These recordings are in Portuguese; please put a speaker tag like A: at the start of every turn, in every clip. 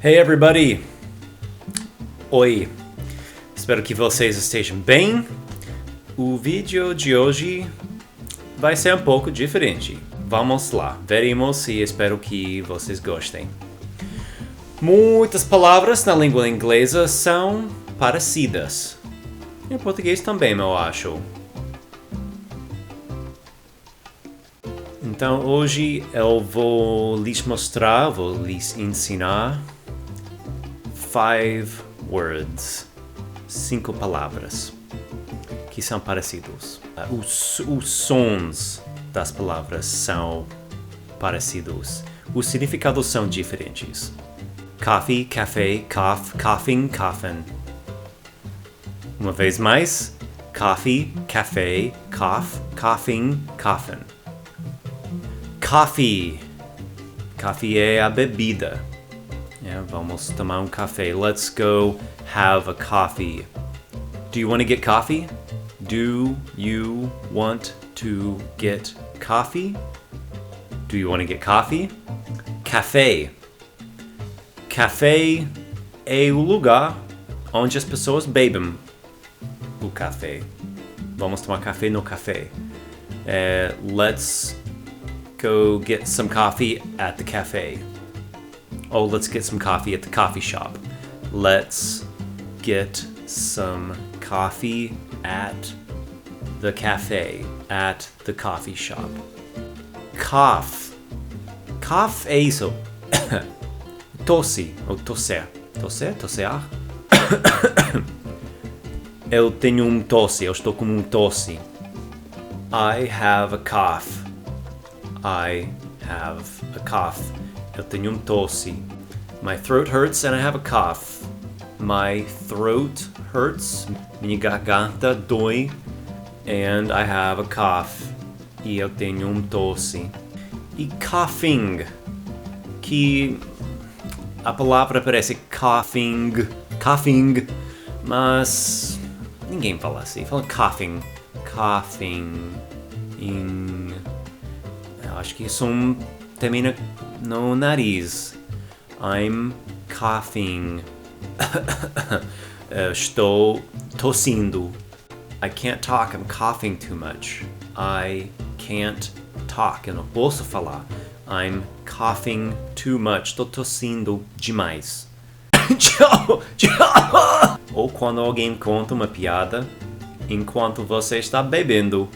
A: Hey everybody! Oi! Espero que vocês estejam bem. O vídeo de hoje vai ser um pouco diferente. Vamos lá, veremos e espero que vocês gostem. Muitas palavras na língua inglesa são parecidas. Em português também, eu acho. Então hoje eu vou lhes mostrar, vou lhes ensinar 5 words, 5 palavras que são parecidos. Os sons das palavras são parecidos. Os significados são diferentes. Coffee, café, cough, coughing, coffin. Uma vez mais. Coffee, café, cough, coughing, coffin. Coffee. Coffee é a bebida. Vamos tomar café. Let's go have a coffee. Do you want to get coffee? Do you want to get coffee? Do you want to get coffee? Café. Café é o lugar onde as pessoas bebem o café. Vamos tomar café no café. Let's go get some coffee at the cafe. Oh, let's get some coffee at the coffee shop. Let's get some coffee at the cafe, at the coffee shop. Cough. Cough é isso. Tosse, ou tosser. Tosser? Tossear? Eu tenho tosse, eu estou com tosse. I have a cough. I have a cough. Eu tenho tosse. My throat hurts and I have a cough. My throat hurts. Minha garganta dói. And I have a cough. E eu tenho tosse. E coughing. Que a palavra parece coughing. Coughing. Mas ninguém fala assim. Fala coughing. Coughing. Eu acho que isso termina no nariz. I'm coughing. Estou tossindo. I can't talk, I'm coughing too much. I can't talk, eu não posso falar. I'm coughing too much. Estou tossindo demais. Tchau, tchau. Ou quando alguém conta uma piada enquanto você está bebendo.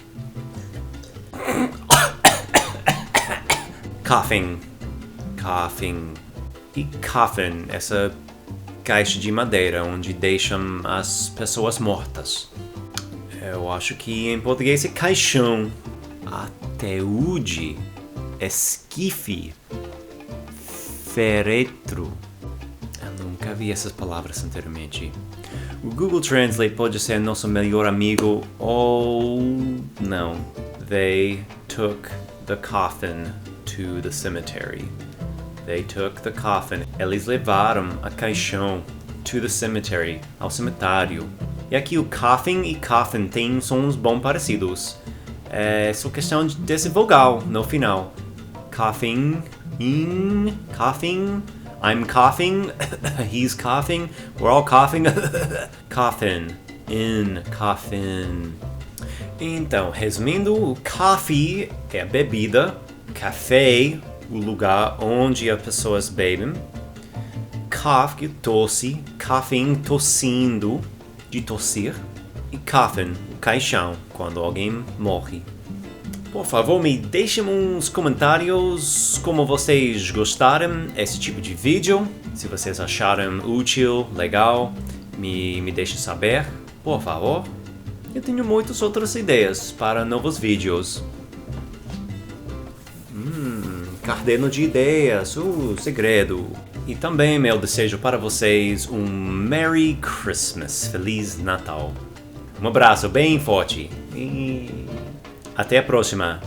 A: Coughing. Coughing. E coffin, essa caixa de madeira onde deixam as pessoas mortas. Eu acho que em português é caixão. Ataúde. Esquife. Féretro. Eu nunca vi essas palavras anteriormente. O Google Translate pode ser nosso melhor amigo ou não. They took the coffin to the cemetery. They took the coffin. Eles levaram a caixão to the cemetery, ao cemitério. E aqui o coughing e coffin têm sons bem parecidos. É só questão desse vogal no final. Coughing, coughing, I'm coughing, he's coughing, we're all coughing. Coffin, coffin. Então, resumindo, o coffee é a bebida, café, o lugar onde as pessoas bebem, cough, que tosse, coughing, tossindo, de tossir, e coffin, o caixão, quando alguém morre. Por favor, me deixem uns comentários como vocês gostaram desse tipo de vídeo. Se vocês acharam útil, legal, me deixem saber, por favor. Eu tenho muitas outras ideias para novos vídeos. Caderno de ideias, segredo. E também meu desejo para vocês Merry Christmas, Feliz Natal. Um abraço bem forte e até a próxima.